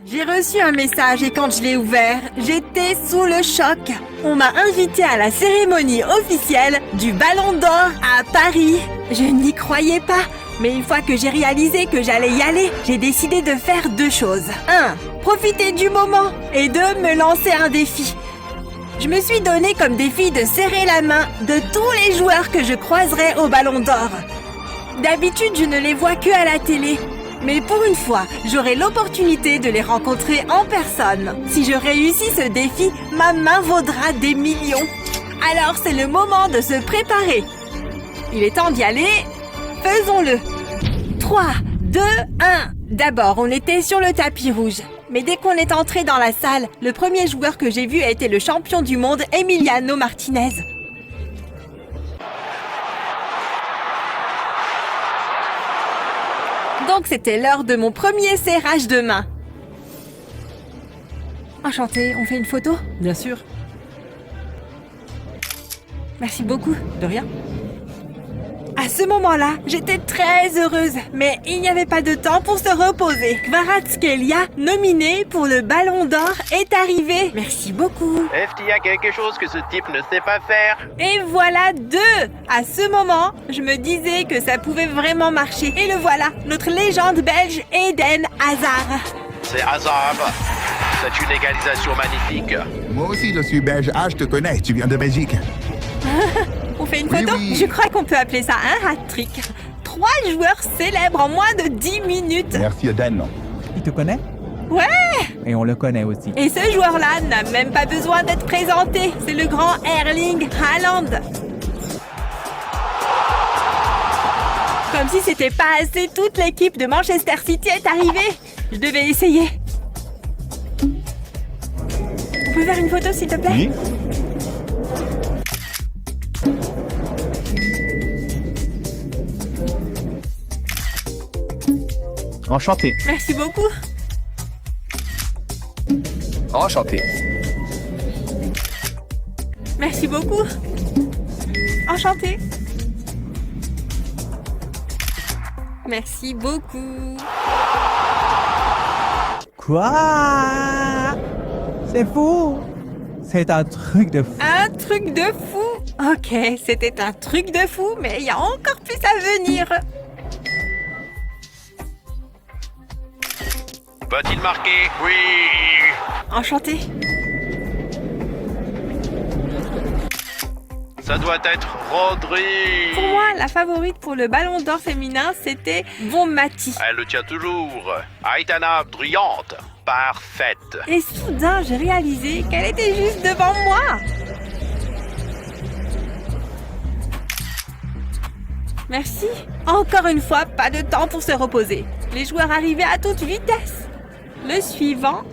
J'ai reçu un message et quand je l'ai ouvert, j'étais sous le choc. On m'a invité à la cérémonie officielle du Ballon d'Or à Paris. Je n'y croyais pas, mais une fois que j'ai réalisé que j'allais y aller, j'ai décidé de faire 2 choses. 1. Profiter du moment et 2. Me lancer un défi. Je me suis donné comme défi de serrer la main de tous les joueurs que je croiserais au Ballon d'Or. D'habitude, je ne les vois que à la télé. Mais pour une fois, j'aurai l'opportunité de les rencontrer en personne. Si je réussis ce défi, ma main vaudra des millions. Alors c'est le moment de se préparer. Il est temps d'y aller. Faisons-le. 3, 2, 1. D'abord, on était sur le tapis rouge. Mais dès qu'on est entré dans la salle, le premier joueur que j'ai vu a été le champion du monde, Emiliano Martinez. Donc c'était l'heure de mon premier serrage de main. Enchanté, on fait une photo? Bien sûr. Merci beaucoup. De rien. À ce moment-là, j'étais très heureuse, mais il n'y avait pas de temps pour se reposer. Kvaratskhelia, nominé pour le Ballon d'Or, est arrivé. Merci beaucoup. Est-ce qu'il y a quelque chose que ce type ne sait pas faire? Et voilà 2. À ce moment, je me disais que ça pouvait vraiment marcher. Et le voilà, notre légende belge Eden Hazard. C'est Hazard. C'est une égalisation magnifique. Moi aussi, je suis belge. Ah, je te connais, tu viens de Belgique. On fait une Oui, photo? oui. Je crois qu'on peut appeler ça un hat-trick. 3 joueurs célèbres en moins de 10 minutes. Merci, Eden. Il te connaît? Ouais! Et on le connaît aussi. Et ce joueur-là n'a même pas besoin d'être présenté. C'est le grand Erling Haaland. Comme si c'était pas assez, toute l'équipe de Manchester City est arrivée. Je devais essayer. On peut faire une photo, s'il te plaît? Oui. Enchanté. Merci beaucoup. Enchanté. Merci beaucoup. Enchantée. Merci beaucoup. Quoi? C'est fou! C'est un truc de fou. Un truc de fou. Ok, c'était un truc de fou, mais il y a encore plus à venir. Va-t-il marquer? Oui. Enchantée. Ça doit être Rodri. Pour moi, la favorite pour le Ballon d'Or féminin, c'était Bonmati. Elle le tient toujours. Aitana brillante. Parfaite. Et soudain, j'ai réalisé qu'elle était juste devant moi. Merci. Encore une fois, pas de temps pour se reposer. Les joueurs arrivaient à toute vitesse. Le suivant.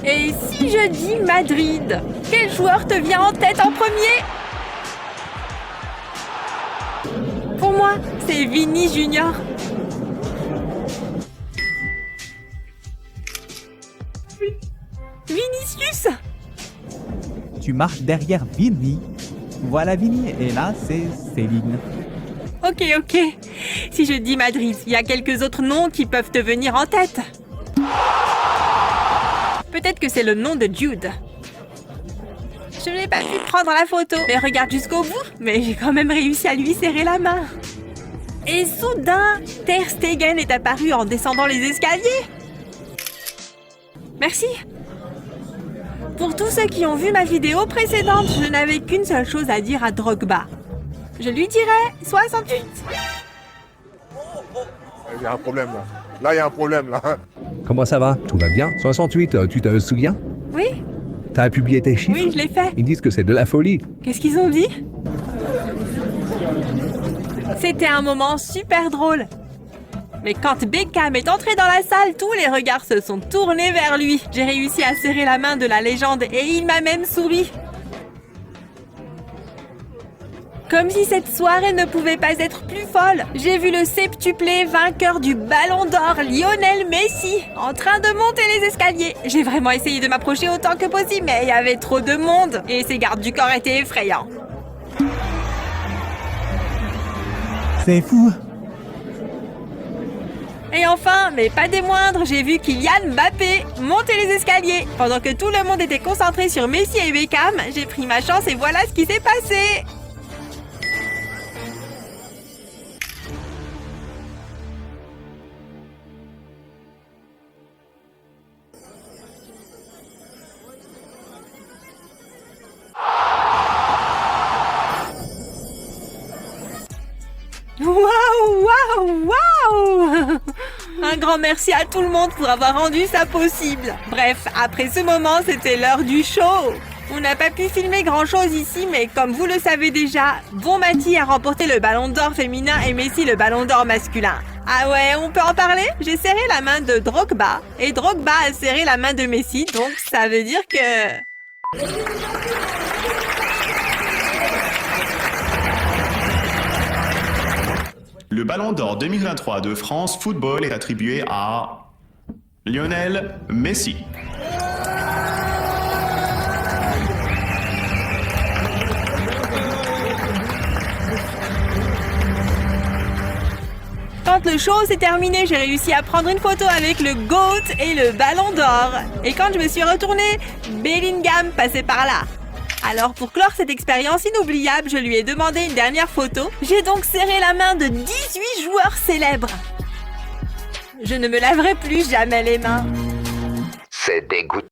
Et si je dis Madrid, quel joueur te vient en tête en premier? Pour moi, c'est Vini Junior. Vinicius. Tu marches derrière Vini. Voilà Vini. Et là, c'est Céline. Ok. Si je dis Madrid, il y a quelques autres noms qui peuvent te venir en tête. Peut-être que c'est le nom de Jude. Je n'ai pas pu prendre la photo, mais regarde jusqu'au bout. Mais j'ai quand même réussi à lui serrer la main. Et soudain, Ter Stegen est apparu en descendant les escaliers. Merci. Pour tous ceux qui ont vu ma vidéo précédente, je n'avais qu'une seule chose à dire à Drogba. Je lui dirais 68. Il y a un problème là. Là, il y a un problème là. Comment ça va? Tout va bien? 68, tu te souviens? Oui, T'as publié tes chiffres? oui, je l'ai fait. Ils disent que c'est de la folie. Qu'est-ce qu'ils ont dit? C'était un moment super drôle. Mais quand Beckham est entré dans la salle, tous les regards se sont tournés vers lui. J'ai réussi à serrer la main de la légende et il m'a même souri. Comme si cette soirée ne pouvait pas être plus folle. J'ai vu le septuplé vainqueur du Ballon d'Or, Lionel Messi, en train de monter les escaliers. J'ai vraiment essayé de m'approcher autant que possible, mais il y avait trop de monde et ses gardes du corps étaient effrayants. C'est fou. Et enfin, mais pas des moindres, j'ai vu Kylian Mbappé monter les escaliers. Pendant que tout le monde était concentré sur Messi et Beckham, j'ai pris ma chance et voilà ce qui s'est passé. Waouh, waouh, waouh! Un grand merci à tout le monde pour avoir rendu ça possible. Bref, après ce moment, c'était l'heure du show. On n'a pas pu filmer grand-chose ici, mais comme vous le savez déjà, Bonmati a remporté le Ballon d'Or féminin et Messi le Ballon d'Or masculin. Ah ouais, on peut en parler? J'ai serré la main de Drogba, et Drogba a serré la main de Messi, donc ça veut dire que... Le Ballon d'Or 2023 de France Football est attribué à Lionel Messi. Quand le show s'est terminé, j'ai réussi à prendre une photo avec le GOAT et le Ballon d'Or. Et quand je me suis retournée, Bellingham passait par là. Alors pour clore cette expérience inoubliable, je lui ai demandé une dernière photo. J'ai donc serré la main de 18 joueurs célèbres. Je ne me laverai plus jamais les mains. C'est dégoûtant.